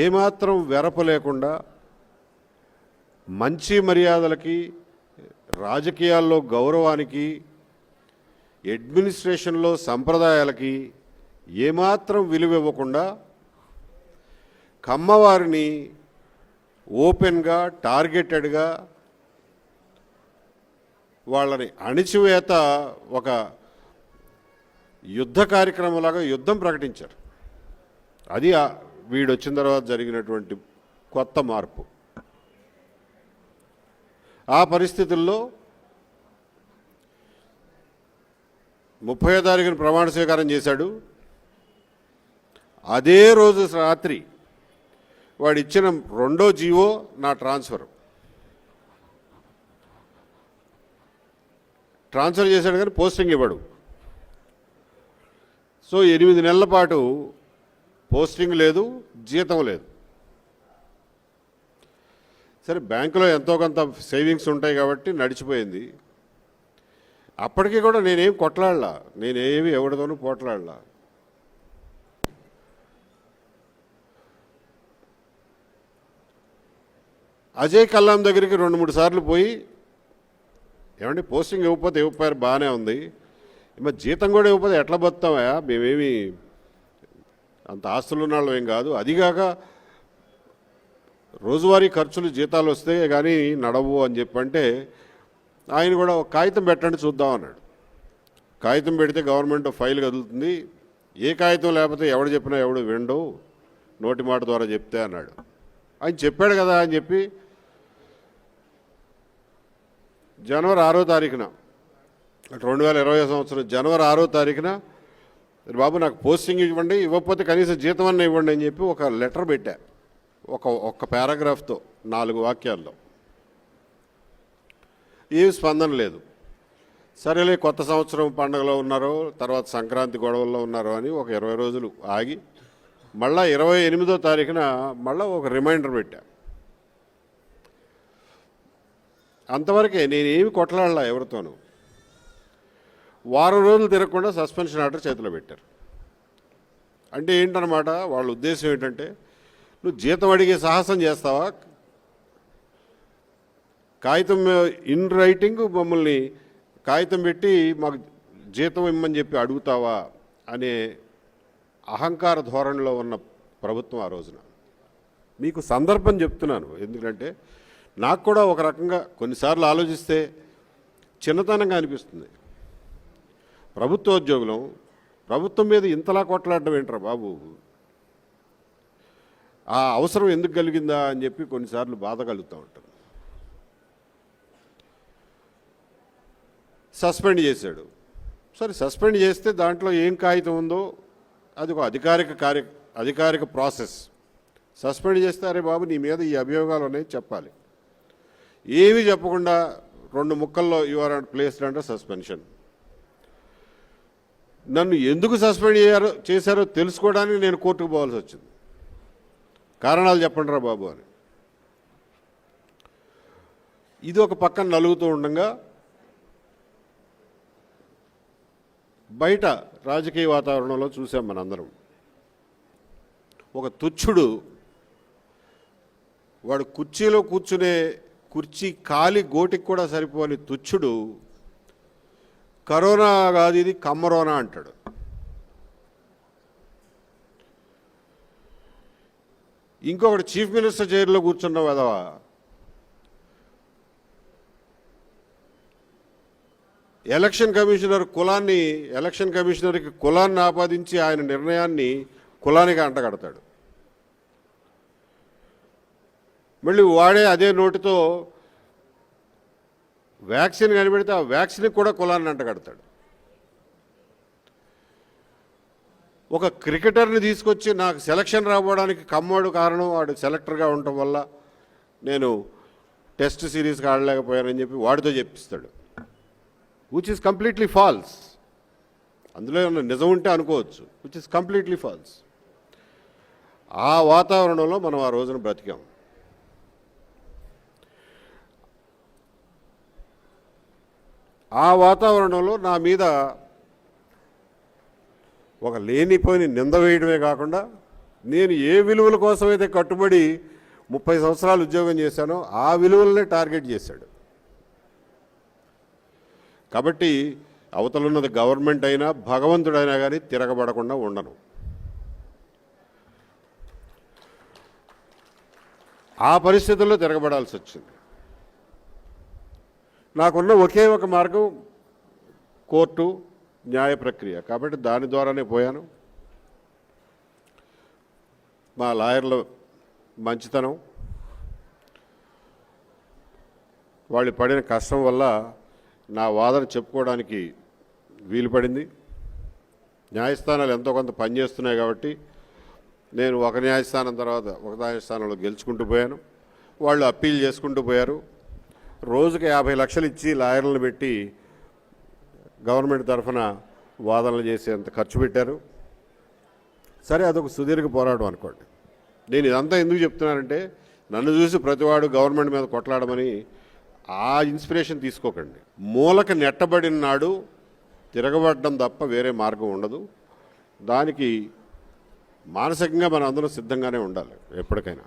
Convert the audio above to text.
ఏమాత్రం వెరపు లేకుండా మంచి మర్యాదలకి, రాజకీయాల్లో గౌరవానికి, అడ్మినిస్ట్రేషన్లో సంప్రదాయాలకి ఏమాత్రం విలువ ఇవ్వకుండా కమ్మవారిని ఓపెన్గా, టార్గెటెడ్గా వాళ్ళని అణిచివేత ఒక యుద్ధ కార్యక్రమంలాగా యుద్ధం ప్రకటించారు. అది వీడు వచ్చిన తర్వాత జరిగినటువంటి కొత్త మార్పు. ఆ పరిస్థితుల్లో 30వ తారీఖున ప్రమాణ స్వీకారం చేశాడు. అదే రోజు రాత్రి వాడు ఇచ్చిన రెండో జీవో నా ట్రాన్స్ఫర్ చేశాడు, కానీ పోస్టింగ్ ఇవ్వడు. సో 8 నెలల పాటు పోస్టింగ్ లేదు, జీతం లేదు. సరే, బ్యాంకులో ఎంతో కొంత సేవింగ్స్ ఉంటాయి కాబట్టి నడిచిపోయింది. అప్పటికీ కూడా నేనేం కొట్లాడలా, నేనేమి ఎవరితోనూ పోట్లాడలా. అజయ్ కల్లాం దగ్గరికి 2-3 సార్లు పోయి, ఏమంటే పోస్టింగ్ ఇవ్వకపోయారు, బాగానే ఉంది, మరి జీతం కూడా ఇవ్వకపోతే ఎట్లా బతుకుతామా, మేమేమి అంత ఆస్తులు ఉన్న వాళ్ళం ఏం కాదు, అదిగాక రోజువారీ ఖర్చులు జీతాలు వస్తే కానీ నడవు అని చెప్పంటే ఆయన కూడా ఒక కాగితం పెట్టండి చూద్దాం అన్నాడు. కాగితం పెడితే గవర్నమెంట్ ఫైల్ కదులుతుంది, ఏ కాగితం లేకపోతే ఎవడు చెప్పినా ఎవడు వినడు, నోటి మాట ద్వారా చెప్తే అన్నాడు. ఆయన చెప్పాడు కదా అని చెప్పి జనవరి 6వ తారీఖున 2020 సంవత్సరం జనవరి 6వ తారీఖున బాబు నాకు పోస్టింగ్ ఇవ్వండి, ఇవ్వకపోతే కనీసం జీతం అన్న ఇవ్వండి అని చెప్పి ఒక లెటర్ పెట్టా, ఒక్క పారాగ్రాఫ్తో 4 వాక్యాల్లో. ఏమి స్పందన లేదు. సరేలే, కొత్త సంవత్సరం పండుగలో ఉన్నారో, తర్వాత సంక్రాంతి గొడవల్లో ఉన్నారో అని ఒక 20 రోజులు ఆగి మళ్ళా 28వ తారీఖున మళ్ళీ ఒక రిమైండర్ పెట్టా. అంతవరకే, నేనేమి కొట్లాడలా ఎవరితోనూ. వారం రోజులు తిరగకుండా సస్పెన్షన్ ఆర్డర్ చేతిలో పెట్టారు. అంటే ఏంటన్నమాట, వాళ్ళ ఉద్దేశం ఏంటంటే, నువ్వు జీతం అడిగే సాహసం చేస్తావా, కాగితం ఇన్ రైటింగ్ మమ్మల్ని కాగితం పెట్టి మాకు జీతం ఇమ్మని చెప్పి అడుగుతావా అనే అహంకార ధోరణిలో ఉన్న ప్రభుత్వం ఆ రోజున. మీకు సందర్భం చెప్తున్నాను, ఎందుకంటే నాకు కూడా ఒక రకంగా కొన్నిసార్లు ఆలోచిస్తే చిన్నతనంగా అనిపిస్తుంది. ప్రభుత్వోద్యోగులం, ప్రభుత్వం మీద ఇంతలా కొట్లాడడం ఏంట్రా బాబు, ఆ అవసరం ఎందుకు కలిగిందా అని చెప్పి కొన్నిసార్లు బాధ కలుగుతూ ఉంటుంది. సస్పెండ్ చేశాడు. సరే, సస్పెండ్ చేస్తే దాంట్లో ఏం కాగితం ఉందో అది ఒక అధికారిక ప్రాసెస్. సస్పెండ్ చేస్తే అరే బాబు నీ మీద ఈ అభియోగాలు ఉన్నాయి చెప్పాలి. ఏమీ చెప్పకుండా 2 ముక్కల్లో you are placed under suspension. నన్ను ఎందుకు సస్పెండ్ చేశారో తెలుసుకోవడానికి నేను కోర్టుకు పోవాల్సి వచ్చింది. కారణాలు చెప్పండి రా బాబు అని. ఇది ఒక పక్కన నలుగుతూ ఉండగా బయట రాజకీయ వాతావరణంలో చూసాం మనందరం. ఒక తుచ్చుడు, వాడు కుర్చీలో కూర్చునే కుర్చీ కాలి గోటికి కూడా సరిపోని తుచ్చుడు కరోనా కాదు ఇది కమ్మరోనా అంటాడు. ఇంకొకటి చీఫ్ మినిస్టర్ చైర్లో కూర్చున్న వెధవ ఎలక్షన్ కమిషనర్కి కులాన్ని ఆపాదించి ఆయన నిర్ణయాన్ని కులానికి అంటగడతాడు. మళ్ళీ వాడే అదే నోటితో వ్యాక్సిన్ కనిపెడితే ఆ వ్యాక్సిన్కి కూడా కులాన్ని అంటగడతాడు. ఒక క్రికెటర్ని తీసుకొచ్చి నాకు సెలక్షన్ రావడానికి కమ్మోడు కారణం, వాడు సెలెక్టర్గా ఉండటం వల్ల నేను టెస్ట్ సిరీస్కి ఆడలేకపోయానని చెప్పి వాడితో చెప్పిస్తాడు. Which is completely false. అందులో ఏమన్నా నిజం ఉంటే అనుకోవచ్చు, విచ్ ఈస్ కంప్లీట్లీ ఫాల్స్. ఆ వాతావరణంలో మనం ఆ రోజున బ్రతికాం. ఆ వాతావరణంలో నా మీద ఒక లేనిపోయిన నింద వేయడమే కాకుండా నేను ఏ విలువల కోసమైతే కట్టుబడి 30 సంవత్సరాలు ఉద్యోగం చేశానో ఆ విలువలనే టార్గెట్ చేశాడు. కాబట్టి అవతలున్నది గవర్నమెంట్ అయినా భగవంతుడైనా కానీ తిరగబడకుండా ఉండను. ఆ పరిస్థితుల్లో తిరగబడాల్సి వచ్చింది. నాకున్న ఒకే ఒక మార్గం కోర్టు, న్యాయ ప్రక్రియ. కాబట్టి దాని ద్వారానే పోయాను. మా లాయర్ల మంచితనం, వాళ్ళు పడిన కష్టం వల్ల నా వాదన చెప్పుకోవడానికి వీలు పడింది. న్యాయస్థానాలు ఎంతో కొంత పనిచేస్తున్నాయి కాబట్టి నేను ఒక న్యాయస్థానం తర్వాత ఒక న్యాయస్థానంలో గెలుచుకుంటూ పోయాను. వాళ్ళు అప్పీల్ చేసుకుంటూ పోయారు. రోజుకి 50 లక్షలు ఇచ్చి లాయర్లను పెట్టి గవర్నమెంట్ తరఫున వాదనలు చేసేంత ఖర్చు పెట్టారు. సరే, అదొక సుదీర్ఘ పోరాటం అనుకోండి. నేను ఇదంతా ఎందుకు చెప్తున్నానంటే, నన్ను చూసి ప్రతివాడు గవర్నమెంట్ మీద కొట్లాడమని ఆ ఇన్స్పిరేషన్ తీసుకోకండి. మూలకి నెట్టబడిన నాడు తిరగబడడం తప్ప వేరే మార్గం ఉండదు. దానికి మానసికంగా మనం అందరం సిద్ధంగానే ఉండాలి ఎప్పటికైనా.